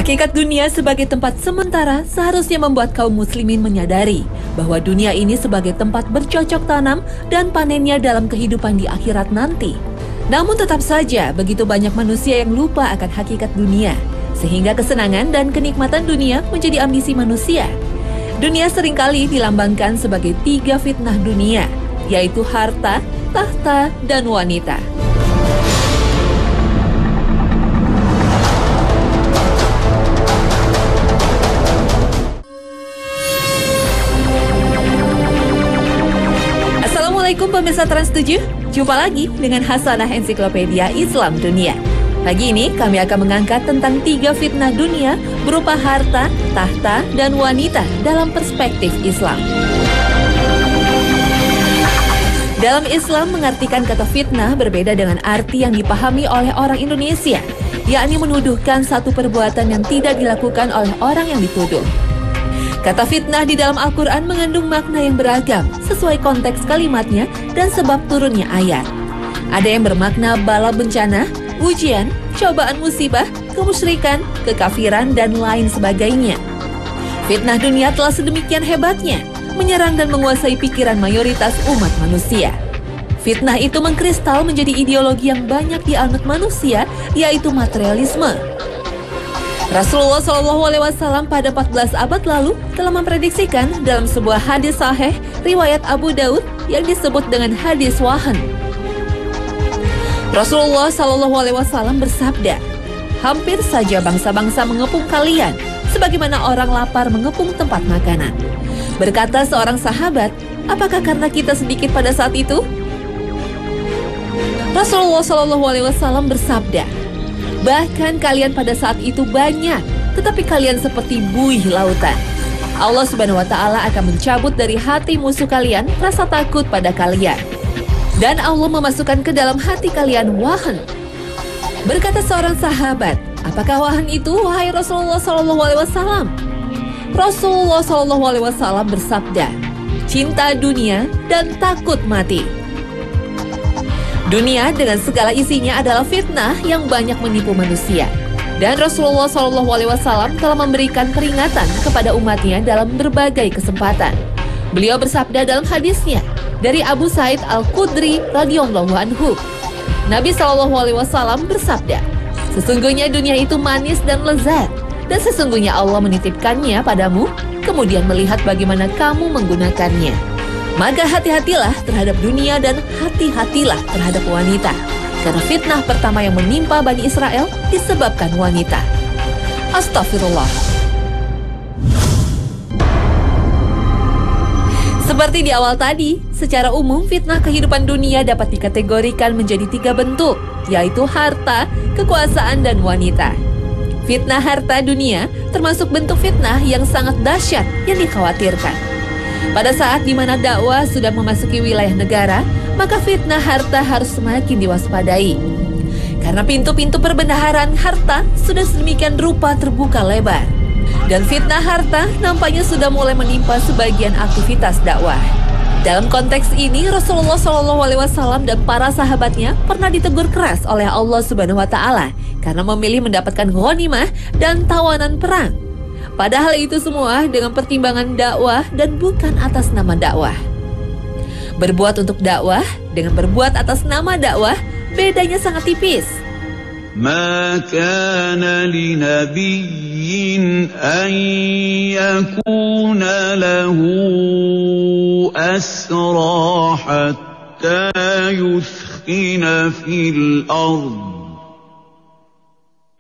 Hakikat dunia sebagai tempat sementara seharusnya membuat kaum muslimin menyadari bahwa dunia ini sebagai tempat bercocok tanam dan panennya dalam kehidupan di akhirat nanti. Namun tetap saja begitu banyak manusia yang lupa akan hakikat dunia, sehingga kesenangan dan kenikmatan dunia menjadi ambisi manusia. Dunia seringkali dilambangkan sebagai 3 fitnah dunia, yaitu harta, tahta, dan wanita. Assalamualaikum pemirsa Trans 7, jumpa lagi dengan Hasanah Ensiklopedia Islam Dunia. Pagi ini kami akan mengangkat tentang 3 fitnah dunia berupa harta, tahta, dan wanita dalam perspektif Islam. Dalam Islam mengartikan kata fitnah berbeda dengan arti yang dipahami oleh orang Indonesia, yakni menuduhkan satu perbuatan yang tidak dilakukan oleh orang yang dituduh. Kata fitnah di dalam Al-Quran mengandung makna yang beragam sesuai konteks kalimatnya dan sebab turunnya ayat. Ada yang bermakna bala bencana, ujian, cobaan musibah, kemusyrikan, kekafiran, dan lain sebagainya. Fitnah dunia telah sedemikian hebatnya, menyerang dan menguasai pikiran mayoritas umat manusia. Fitnah itu mengkristal menjadi ideologi yang banyak dianut manusia, yaitu materialisme. Rasulullah SAW pada 14 abad lalu telah memprediksikan dalam sebuah hadis sahih riwayat Abu Daud yang disebut dengan hadis wahan. Rasulullah SAW bersabda, "Hampir saja bangsa-bangsa mengepung kalian, sebagaimana orang lapar mengepung tempat makanan." Berkata seorang sahabat, "Apakah karena kita sedikit pada saat itu?" Rasulullah SAW bersabda, "Bahkan kalian pada saat itu banyak, tetapi kalian seperti buih lautan. Allah Subhanahu wa Ta'ala akan mencabut dari hati musuh kalian rasa takut pada kalian. Dan Allah memasukkan ke dalam hati kalian wahan." Berkata seorang sahabat, "Apakah wahan itu, wahai Rasulullah SAW?" Rasulullah SAW bersabda, "Cinta dunia dan takut mati." Dunia dengan segala isinya adalah fitnah yang banyak menipu manusia. Dan Rasulullah SAW telah memberikan peringatan kepada umatnya dalam berbagai kesempatan. Beliau bersabda dalam hadisnya dari Abu Sa'id Al-Khudri radhiyallahu anhu. Nabi SAW bersabda, "Sesungguhnya dunia itu manis dan lezat, dan sesungguhnya Allah menitipkannya padamu, kemudian melihat bagaimana kamu menggunakannya. Maka hati-hatilah terhadap dunia dan hati-hatilah terhadap wanita. Karena fitnah pertama yang menimpa Bani Israel disebabkan wanita." Astagfirullah. Seperti di awal tadi, secara umum fitnah kehidupan dunia dapat dikategorikan menjadi 3 bentuk, yaitu harta, kekuasaan, dan wanita. Fitnah harta dunia termasuk bentuk fitnah yang sangat dahsyat yang dikhawatirkan. Pada saat di mana dakwah sudah memasuki wilayah negara, maka fitnah harta harus semakin diwaspadai. Karena pintu-pintu perbendaharaan harta sudah sedemikian rupa terbuka lebar. Dan fitnah harta nampaknya sudah mulai menimpa sebagian aktivitas dakwah. Dalam konteks ini, Rasulullah SAW dan para sahabatnya pernah ditegur keras oleh Allah Subhanahu wa Ta'ala karena memilih mendapatkan ghanimah dan tawanan perang. Padahal itu semua dengan pertimbangan dakwah dan bukan atas nama dakwah. Berbuat untuk dakwah dengan berbuat atas nama dakwah bedanya sangat tipis. Ma kana li nabiyyin an yakuna lahu asra hatta yuthkhina fil ard.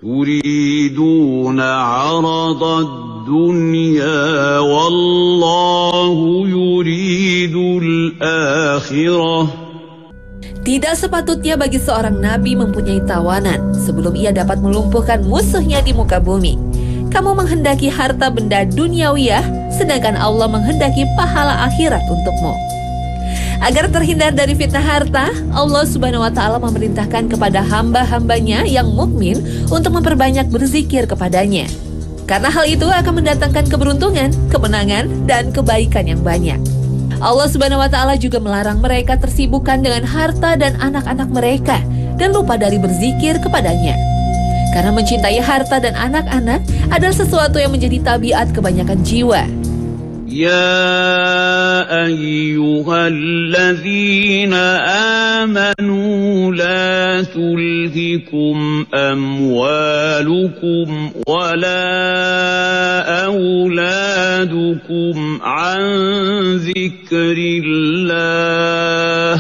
تريدون عرض الدنيا والله يريد الآخرة. Tidak sepatutnya bagi seorang nabi mempunyai tawanan sebelum ia dapat melumpuhkan musuhnya di muka bumi. Kamu menghendaki harta benda duniawiyah, sedangkan Allah menghendaki pahala akhirat untukmu. Agar terhindar dari fitnah harta, Allah Subhanahu wa Ta'ala memerintahkan kepada hamba-hambanya yang mukmin untuk memperbanyak berzikir kepadanya. Karena hal itu akan mendatangkan keberuntungan, kemenangan, dan kebaikan yang banyak. Allah Subhanahu wa Ta'ala juga melarang mereka tersibukkan dengan harta dan anak-anak mereka dan lupa dari berzikir kepadanya. Karena mencintai harta dan anak-anak adalah sesuatu yang menjadi tabiat kebanyakan jiwa. يا أيها الذين آمنوا لا تلهكم أموالكم ولا أولادكم عن ذكر الله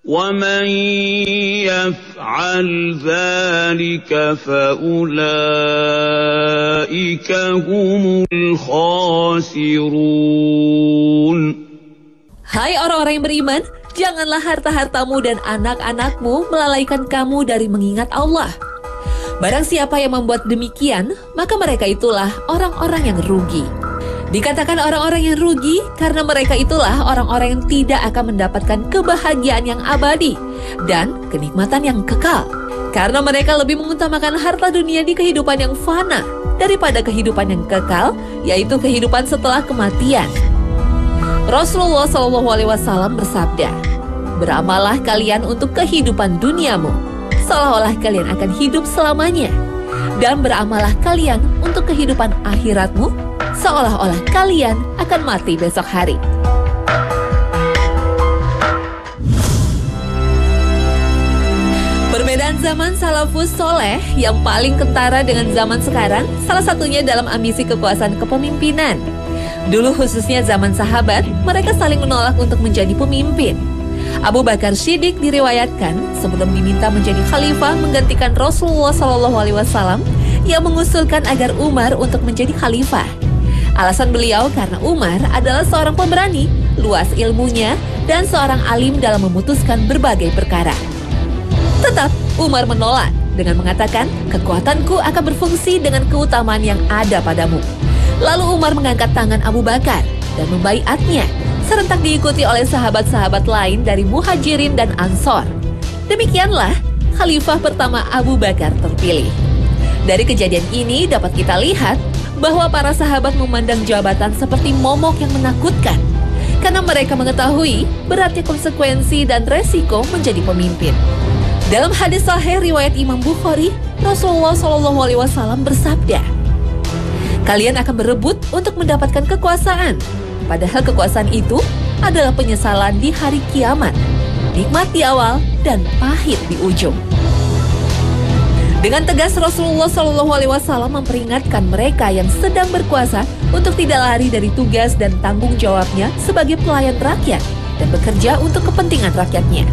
ومن يفعل ذلك فأولئك هم الخاسرون. Hai orang-orang yang beriman, janganlah harta-hartamu dan anak-anakmu melalaikan kamu dari mengingat Allah. Barang siapa yang membuat demikian, maka mereka itulah orang-orang yang rugi. Dikatakan orang-orang yang rugi karena mereka itulah orang-orang yang tidak akan mendapatkan kebahagiaan yang abadi dan kenikmatan yang kekal. Karena mereka lebih mengutamakan harta dunia di kehidupan yang fana daripada kehidupan yang kekal, yaitu kehidupan setelah kematian. Rasulullah SAW bersabda, "Beramallah kalian untuk kehidupan duniamu, seolah-olah kalian akan hidup selamanya. Dan beramallah kalian untuk kehidupan akhiratmu, seolah-olah kalian akan mati besok hari." Perbedaan zaman salafus soleh yang paling kentara dengan zaman sekarang, salah satunya dalam ambisi kekuasaan kepemimpinan. Dulu khususnya zaman sahabat, mereka saling menolak untuk menjadi pemimpin. Abu Bakar Shiddiq diriwayatkan sebelum diminta menjadi khalifah menggantikan Rasulullah SAW, ia mengusulkan agar Umar untuk menjadi khalifah. Alasan beliau karena Umar adalah seorang pemberani, luas ilmunya, dan seorang alim dalam memutuskan berbagai perkara. Tetap Umar menolak dengan mengatakan, "Kekuatanku akan berfungsi dengan keutamaan yang ada padamu." Lalu Umar mengangkat tangan Abu Bakar dan membaiatnya, serentak diikuti oleh sahabat-sahabat lain dari Muhajirin dan Ansor. Demikianlah khalifah pertama Abu Bakar terpilih. Dari kejadian ini dapat kita lihat bahwa para sahabat memandang jabatan seperti momok yang menakutkan, karena mereka mengetahui beratnya konsekuensi dan resiko menjadi pemimpin. Dalam hadis sahih riwayat Imam Bukhari, Rasulullah SAW bersabda, "Kalian akan berebut untuk mendapatkan kekuasaan, padahal kekuasaan itu adalah penyesalan di hari kiamat, nikmat di awal dan pahit di ujung." Dengan tegas Rasulullah SAW memperingatkan mereka yang sedang berkuasa untuk tidak lari dari tugas dan tanggung jawabnya sebagai pelayan rakyat dan bekerja untuk kepentingan rakyatnya.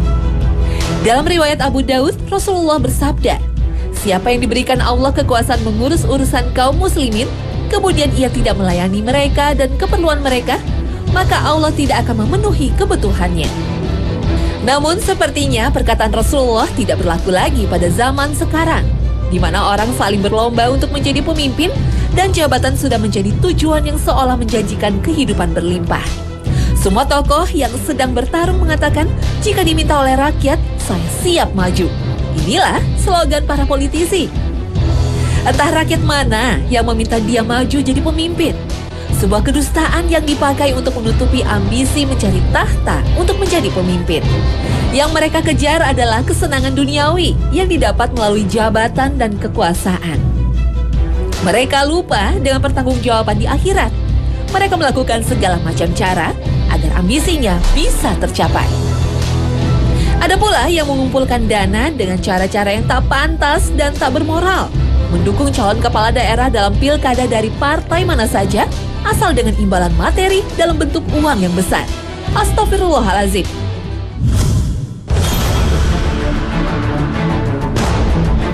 Dalam riwayat Abu Daud, Rasulullah bersabda, "Siapa yang diberikan Allah kekuasaan mengurus urusan kaum muslimin, kemudian ia tidak melayani mereka dan keperluan mereka, maka Allah tidak akan memenuhi kebutuhannya." Namun sepertinya perkataan Rasulullah tidak berlaku lagi pada zaman sekarang, di mana orang saling berlomba untuk menjadi pemimpin dan jabatan sudah menjadi tujuan yang seolah menjanjikan kehidupan berlimpah. Semua tokoh yang sedang bertarung mengatakan, jika diminta oleh rakyat, saya siap maju. Inilah slogan para politisi. Entah rakyat mana yang meminta dia maju jadi pemimpin. Sebuah kedustaan yang dipakai untuk menutupi ambisi mencari tahta untuk menjadi pemimpin. Yang mereka kejar adalah kesenangan duniawi yang didapat melalui jabatan dan kekuasaan. Mereka lupa dengan pertanggungjawaban di akhirat. Mereka melakukan segala macam cara agar ambisinya bisa tercapai. Ada pula yang mengumpulkan dana dengan cara-cara yang tak pantas dan tak bermoral, mendukung calon kepala daerah dalam pilkada dari partai mana saja, asal dengan imbalan materi dalam bentuk uang yang besar. Astaghfirullahaladzim.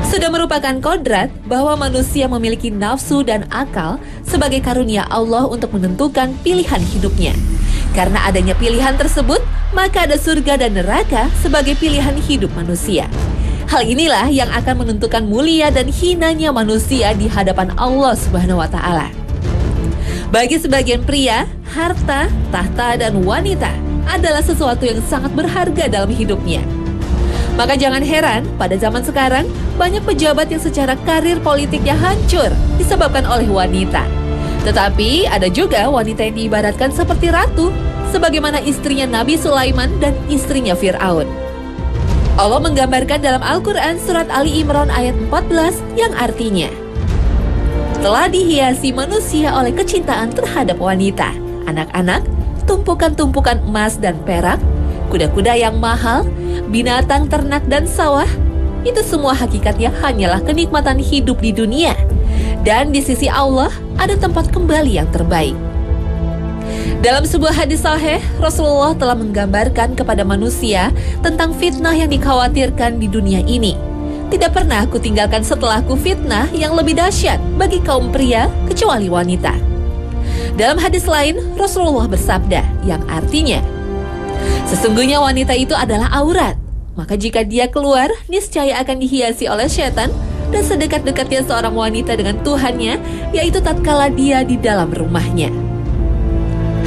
Sudah merupakan kodrat bahwa manusia memiliki nafsu dan akal sebagai karunia Allah untuk menentukan pilihan hidupnya. Karena adanya pilihan tersebut, maka ada surga dan neraka sebagai pilihan hidup manusia. Hal inilah yang akan menentukan mulia dan hinanya manusia di hadapan Allah Subhanahu wa Ta'ala. Bagi sebagian pria, harta, tahta, dan wanita adalah sesuatu yang sangat berharga dalam hidupnya. Maka jangan heran pada zaman sekarang banyak pejabat yang secara karir politiknya hancur disebabkan oleh wanita. Tetapi ada juga wanita yang diibaratkan seperti ratu, sebagaimana istrinya Nabi Sulaiman dan istrinya Fir'aun. Allah menggambarkan dalam Al-Quran surat Ali Imran ayat 14 yang artinya, telah dihiasi manusia oleh kecintaan terhadap wanita, anak-anak, tumpukan-tumpukan emas dan perak, kuda-kuda yang mahal, binatang ternak dan sawah. Itu semua hakikatnya hanyalah kenikmatan hidup di dunia. Dan di sisi Allah ada tempat kembali yang terbaik. Dalam sebuah hadis sahih, Rasulullah telah menggambarkan kepada manusia tentang fitnah yang dikhawatirkan di dunia ini. Tidak pernah aku tinggalkan setelahku fitnah yang lebih dahsyat bagi kaum pria kecuali wanita. Dalam hadis lain, Rasulullah bersabda yang artinya, sesungguhnya wanita itu adalah aurat, maka jika dia keluar, niscaya akan dihiasi oleh setan, dan sedekat-dekatnya seorang wanita dengan Tuhannya, yaitu tatkala dia di dalam rumahnya.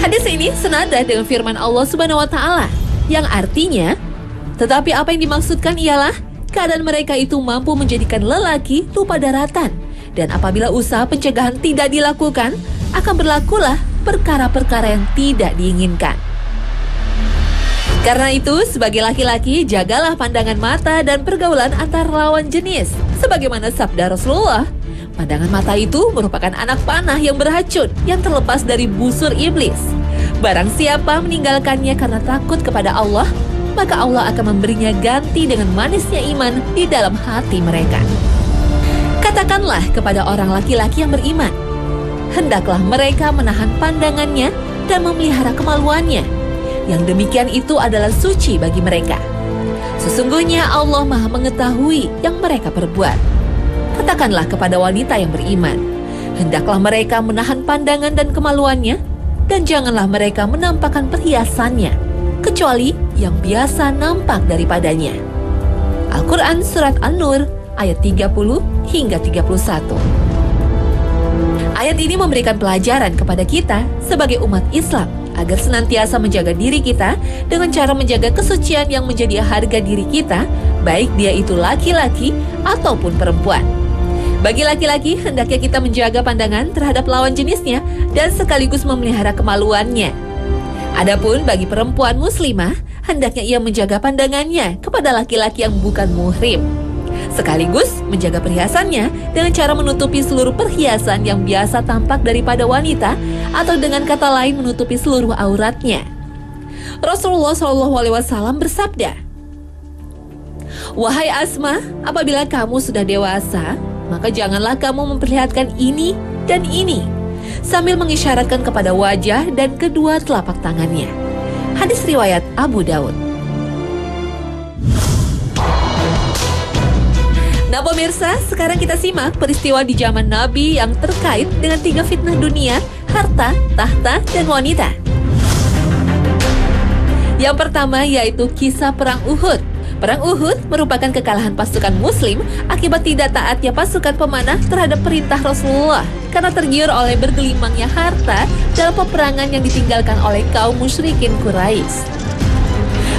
Hadis ini senada dengan firman Allah Subhanahu wa Ta'ala yang artinya, tetapi apa yang dimaksudkan ialah keadaan mereka itu mampu menjadikan lelaki lupa daratan, dan apabila usaha pencegahan tidak dilakukan, akan berlakulah perkara-perkara yang tidak diinginkan. Karena itu, sebagai laki-laki, jagalah pandangan mata dan pergaulan antar lawan jenis. Sebagaimana sabda Rasulullah, pandangan mata itu merupakan anak panah yang beracun yang terlepas dari busur iblis. Barang siapa meninggalkannya karena takut kepada Allah, maka Allah akan memberinya ganti dengan manisnya iman di dalam hati mereka. Katakanlah kepada orang laki-laki yang beriman, hendaklah mereka menahan pandangannya dan memelihara kemaluannya. Yang demikian itu adalah suci bagi mereka. Sesungguhnya Allah Maha mengetahui yang mereka perbuat. Katakanlah kepada wanita yang beriman, hendaklah mereka menahan pandangan dan kemaluannya, dan janganlah mereka menampakkan perhiasannya, kecuali yang biasa nampak daripadanya. Al-Quran Surat An-Nur ayat 30 hingga 31. Ayat ini memberikan pelajaran kepada kita sebagai umat Islam agar senantiasa menjaga diri kita dengan cara menjaga kesucian yang menjadi harga diri kita, baik dia itu laki-laki ataupun perempuan. Bagi laki-laki, hendaknya kita menjaga pandangan terhadap lawan jenisnya dan sekaligus memelihara kemaluannya. Adapun bagi perempuan muslimah, hendaknya ia menjaga pandangannya kepada laki-laki yang bukan muhrim, sekaligus menjaga perhiasannya dengan cara menutupi seluruh perhiasan yang biasa tampak daripada wanita, atau dengan kata lain menutupi seluruh auratnya. Rasulullah SAW bersabda, "Wahai Asma, apabila kamu sudah dewasa, maka janganlah kamu memperlihatkan ini dan ini," sambil mengisyaratkan kepada wajah dan kedua telapak tangannya. Hadis riwayat Abu Daud. Nah pemirsa, sekarang kita simak peristiwa di zaman Nabi yang terkait dengan 3 fitnah dunia, harta, tahta, dan wanita. Yang pertama yaitu kisah Perang Uhud. Perang Uhud merupakan kekalahan pasukan muslim akibat tidak taatnya pasukan pemanah terhadap perintah Rasulullah karena tergiur oleh bergelimangnya harta dalam peperangan yang ditinggalkan oleh kaum musyrikin Quraisy.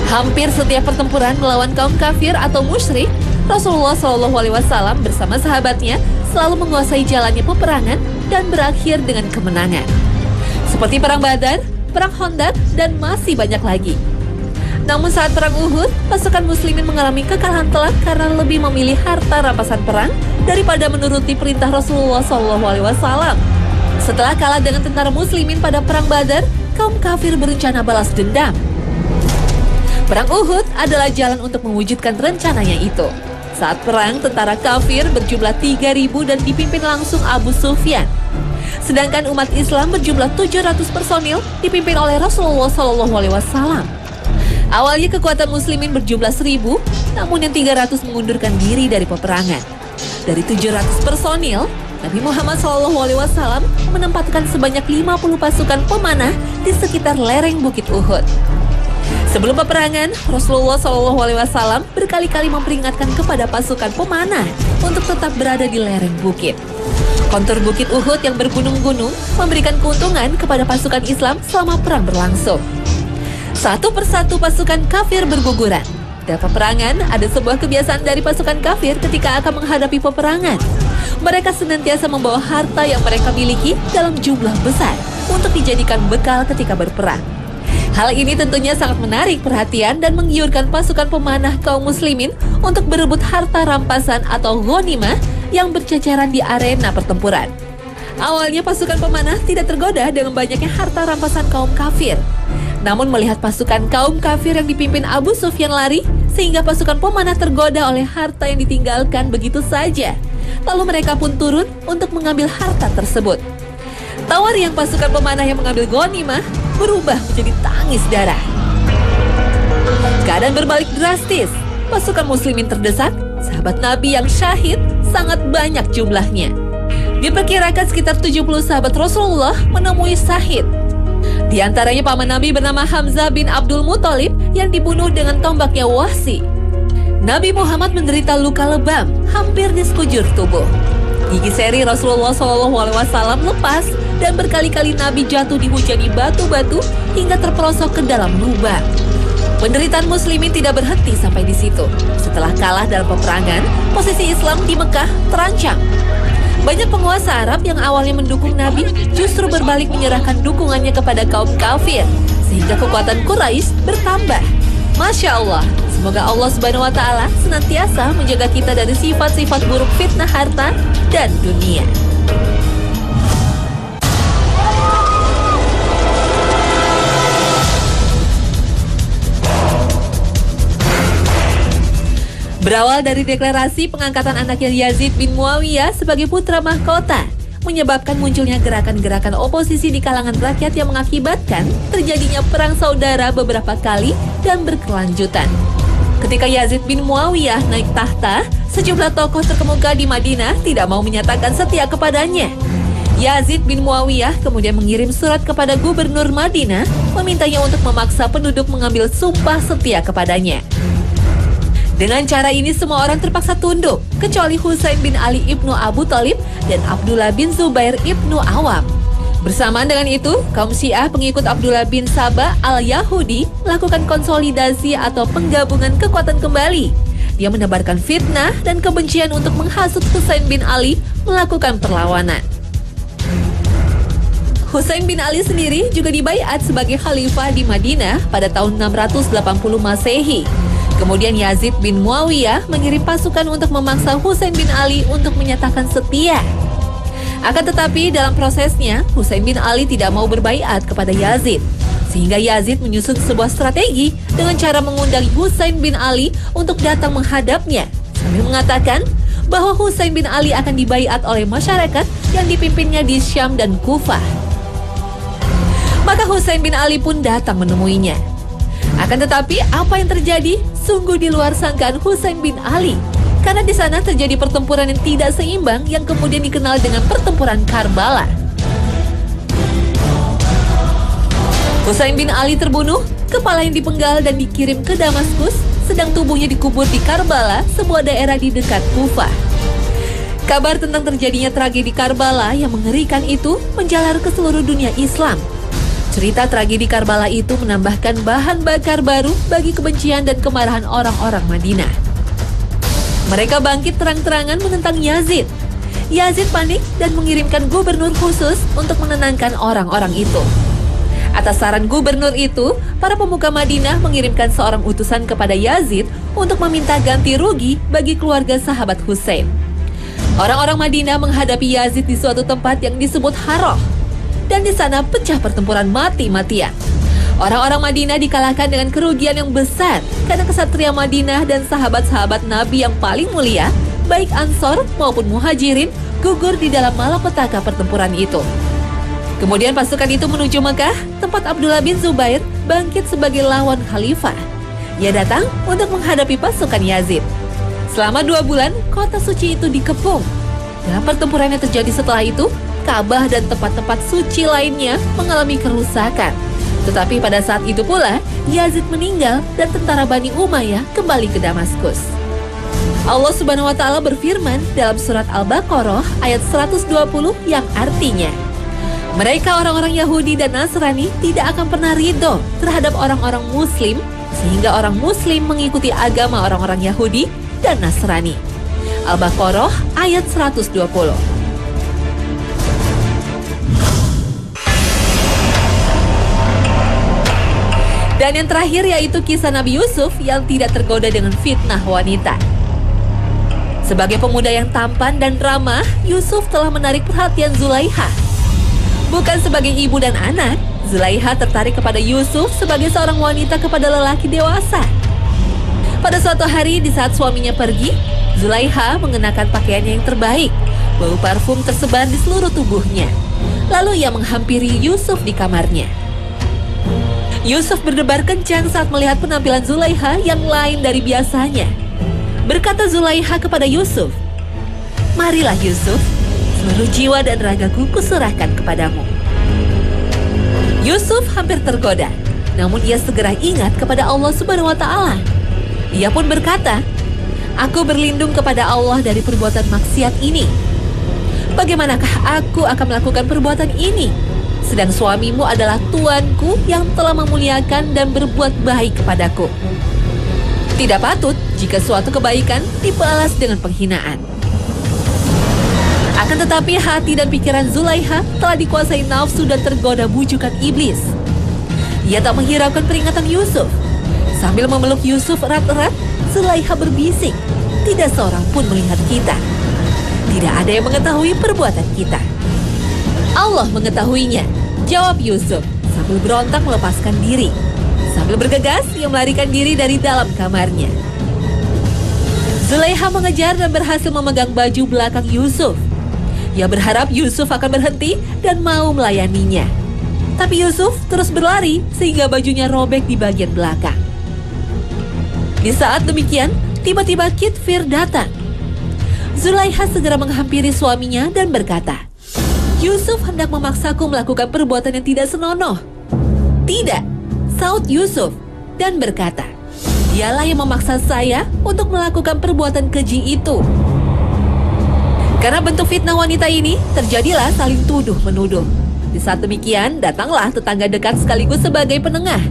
Hampir setiap pertempuran melawan kaum kafir atau musyrik, Rasulullah SAW bersama sahabatnya selalu menguasai jalannya peperangan dan berakhir dengan kemenangan. Seperti Perang Badar, Perang Khandaq, dan masih banyak lagi. Namun saat Perang Uhud, pasukan muslimin mengalami kekalahan telak karena lebih memilih harta rampasan perang daripada menuruti perintah Rasulullah SAW. Setelah kalah dengan tentara muslimin pada Perang Badar, kaum kafir berencana balas dendam. Perang Uhud adalah jalan untuk mewujudkan rencananya itu. Saat perang, tentara kafir berjumlah 3.000 dan dipimpin langsung Abu Sufyan. Sedangkan umat Islam berjumlah 700 personil dipimpin oleh Rasulullah SAW. Awalnya kekuatan muslimin berjumlah 1.000, namun yang 300 mengundurkan diri dari peperangan. Dari 700 personil, Nabi Muhammad SAW menempatkan sebanyak 50 pasukan pemanah di sekitar lereng Bukit Uhud. Sebelum peperangan, Rasulullah SAW berkali-kali memperingatkan kepada pasukan pemanah untuk tetap berada di lereng bukit. Kontur Bukit Uhud yang bergunung-gunung memberikan keuntungan kepada pasukan Islam selama perang berlangsung. Satu persatu pasukan kafir berguguran. Dalam peperangan, ada sebuah kebiasaan dari pasukan kafir ketika akan menghadapi peperangan. Mereka senantiasa membawa harta yang mereka miliki dalam jumlah besar untuk dijadikan bekal ketika berperang. Hal ini tentunya sangat menarik perhatian dan menggiurkan pasukan pemanah kaum muslimin untuk berebut harta rampasan atau ghanimah yang berceceran di arena pertempuran. Awalnya pasukan pemanah tidak tergoda dengan banyaknya harta rampasan kaum kafir. Namun melihat pasukan kaum kafir yang dipimpin Abu Sufyan lari, sehingga pasukan pemanah tergoda oleh harta yang ditinggalkan begitu saja. Lalu mereka pun turun untuk mengambil harta tersebut. Tawar yang pasukan pemanah yang mengambil ghanimah berubah menjadi tangis darah. Keadaan berbalik drastis. Pasukan muslimin terdesak, sahabat Nabi yang syahid sangat banyak jumlahnya. Diperkirakan sekitar 70 sahabat Rasulullah menemui syahid. Di antaranya paman Nabi bernama Hamzah bin Abdul Muthalib yang dibunuh dengan tombaknya Wahsy. Nabi Muhammad menderita luka lebam hampir di sekujur tubuh. Gigi seri Rasulullah SAW lepas dan berkali-kali Nabi jatuh dihujani batu-batu hingga terperosok ke dalam lubang. Penderitaan muslimin tidak berhenti sampai di situ. Setelah kalah dalam peperangan, posisi Islam di Mekah terancam. Banyak penguasa Arab yang awalnya mendukung Nabi justru berbalik menyerahkan dukungannya kepada kaum kafir, sehingga kekuatan Quraisy bertambah. Masya Allah, semoga Allah Subhanahu wa Ta'ala senantiasa menjaga kita dari sifat-sifat buruk fitnah harta dan dunia. Berawal dari deklarasi pengangkatan anaknya Yazid bin Muawiyah sebagai putra mahkota, menyebabkan munculnya gerakan-gerakan oposisi di kalangan rakyat yang mengakibatkan terjadinya perang saudara beberapa kali dan berkelanjutan. Ketika Yazid bin Muawiyah naik tahta, sejumlah tokoh terkemuka di Madinah tidak mau menyatakan setia kepadanya. Yazid bin Muawiyah kemudian mengirim surat kepada gubernur Madinah, memintanya untuk memaksa penduduk mengambil sumpah setia kepadanya. Dengan cara ini semua orang terpaksa tunduk, kecuali Husain bin Ali ibnu Abu Thalib dan Abdullah bin Zubair ibnu Awam. Bersamaan dengan itu, kaum Syiah pengikut Abdullah bin Saba al-Yahudi melakukan konsolidasi atau penggabungan kekuatan kembali. Dia menebarkan fitnah dan kebencian untuk menghasut Husain bin Ali melakukan perlawanan. Husain bin Ali sendiri juga dibaiat sebagai khalifah di Madinah pada tahun 680 Masehi. Kemudian Yazid bin Muawiyah mengirim pasukan untuk memaksa Husain bin Ali untuk menyatakan setia. Akan tetapi dalam prosesnya, Husain bin Ali tidak mau berbaiat kepada Yazid. Sehingga Yazid menyusun sebuah strategi dengan cara mengundang Husain bin Ali untuk datang menghadapnya, sambil mengatakan bahwa Husain bin Ali akan dibaiat oleh masyarakat yang dipimpinnya di Syam dan Kufah. Maka Husain bin Ali pun datang menemuinya. Akan tetapi apa yang terjadi sungguh di luar sangkaan Husain bin Ali, karena di sana terjadi pertempuran yang tidak seimbang yang kemudian dikenal dengan pertempuran Karbala. Husain bin Ali terbunuh, kepala yang dipenggal dan dikirim ke Damaskus, sedang tubuhnya dikubur di Karbala, sebuah daerah di dekat Kufah. Kabar tentang terjadinya tragedi Karbala yang mengerikan itu menjalar ke seluruh dunia Islam. Cerita tragedi Karbala itu menambahkan bahan bakar baru bagi kebencian dan kemarahan orang-orang Madinah. Mereka bangkit terang-terangan menentang Yazid. Yazid panik dan mengirimkan gubernur khusus untuk menenangkan orang-orang itu. Atas saran gubernur itu, para pemuka Madinah mengirimkan seorang utusan kepada Yazid untuk meminta ganti rugi bagi keluarga sahabat Husain. Orang-orang Madinah menghadapi Yazid di suatu tempat yang disebut Harrah. Dan di sana pecah pertempuran mati-matian. Orang-orang Madinah dikalahkan dengan kerugian yang besar karena kesatria Madinah dan sahabat-sahabat Nabi yang paling mulia, baik Ansor maupun Muhajirin, gugur di dalam malapetaka pertempuran itu. Kemudian pasukan itu menuju Mekah, tempat Abdullah bin Zubair bangkit sebagai lawan khalifah. Ia datang untuk menghadapi pasukan Yazid. Selama 2 bulan, kota suci itu dikepung. Dalam pertempuran yang terjadi setelah itu, Ka'bah dan tempat-tempat suci lainnya mengalami kerusakan. Tetapi pada saat itu pula, Yazid meninggal dan tentara Bani Umayyah kembali ke Damaskus. Allah Subhanahu wa Ta'ala berfirman dalam surat Al-Baqarah ayat 120 yang artinya, mereka orang-orang Yahudi dan Nasrani tidak akan pernah ridho terhadap orang-orang Muslim, sehingga orang Muslim mengikuti agama orang-orang Yahudi dan Nasrani. Al-Baqarah ayat 120. Dan yang terakhir yaitu kisah Nabi Yusuf yang tidak tergoda dengan fitnah wanita. Sebagai pemuda yang tampan dan ramah, Yusuf telah menarik perhatian Zulaiha. Bukan sebagai ibu dan anak, Zulaiha tertarik kepada Yusuf sebagai seorang wanita kepada lelaki dewasa. Pada suatu hari di saat suaminya pergi, Zulaiha mengenakan pakaiannya yang terbaik. Bau parfum tersebar di seluruh tubuhnya. Lalu ia menghampiri Yusuf di kamarnya. Yusuf berdebar kencang saat melihat penampilan Zulaiha yang lain dari biasanya. Berkata Zulaiha kepada Yusuf, "Marilah Yusuf, seluruh jiwa dan ragaku kuserahkan kepadamu." Yusuf hampir tergoda, namun ia segera ingat kepada Allah Subhanahu wa Ta'ala. Ia pun berkata, "Aku berlindung kepada Allah dari perbuatan maksiat ini. Bagaimanakah aku akan melakukan perbuatan ini? Sedang suamimu adalah tuanku yang telah memuliakan dan berbuat baik kepadaku. Tidak patut jika suatu kebaikan dibalas dengan penghinaan." Akan tetapi hati dan pikiran Zulaiha telah dikuasai nafsu dan tergoda bujukan iblis. Ia tak menghiraukan peringatan Yusuf. Sambil memeluk Yusuf erat-erat, Zulaiha berbisik, "Tidak seorang pun melihat kita. Tidak ada yang mengetahui perbuatan kita. Allah mengetahuinya," jawab Yusuf sambil berontak melepaskan diri. Sambil bergegas, ia melarikan diri dari dalam kamarnya. Zulaiha mengejar dan berhasil memegang baju belakang Yusuf. Ia berharap Yusuf akan berhenti dan mau melayaninya. Tapi Yusuf terus berlari sehingga bajunya robek di bagian belakang. Di saat demikian, tiba-tiba Kitfir datang. Zulaiha segera menghampiri suaminya dan berkata, "Yusuf hendak memaksaku melakukan perbuatan yang tidak senonoh." "Tidak," saut Yusuf dan berkata, "Dialah yang memaksa saya untuk melakukan perbuatan keji itu." Karena bentuk fitnah wanita ini, terjadilah saling tuduh-menuduh. Di saat demikian, datanglah tetangga dekat sekaligus sebagai penengah.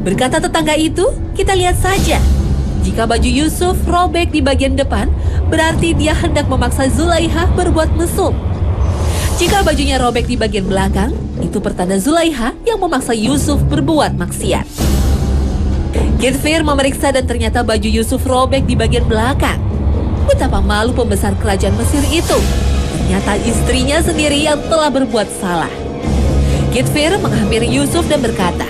Berkata tetangga itu, "Kita lihat saja. Jika baju Yusuf robek di bagian depan, berarti dia hendak memaksa Zulaiha berbuat mesum. Jika bajunya robek di bagian belakang, itu pertanda Zulaiha yang memaksa Yusuf berbuat maksiat." Kitfir memeriksa dan ternyata baju Yusuf robek di bagian belakang. Betapa malu pembesar kerajaan Mesir itu. Ternyata istrinya sendiri yang telah berbuat salah. Kitfir menghampiri Yusuf dan berkata,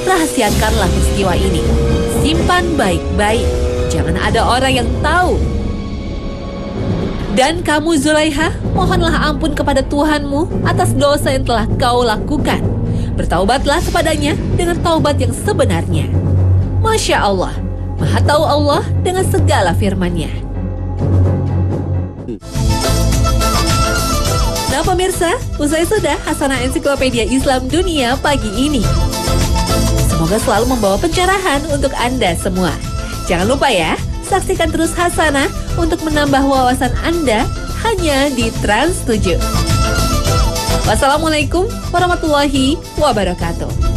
"Rahasiakanlah peristiwa ini. Simpan baik-baik. Jangan ada orang yang tahu. Dan kamu Zulaiha, mohonlah ampun kepada Tuhanmu atas dosa yang telah kau lakukan. Bertaubatlah kepadanya dengan taubat yang sebenarnya. Masya Allah, Maha tahu Allah dengan segala firman-Nya." Nah pemirsa, usai sudah Hasanah Ensiklopedia Islam Dunia pagi ini. Semoga selalu membawa pencerahan untuk Anda semua. Jangan lupa ya, saksikan terus Hasanah untuk menambah wawasan Anda hanya di Trans 7. Wassalamualaikum warahmatullahi wabarakatuh.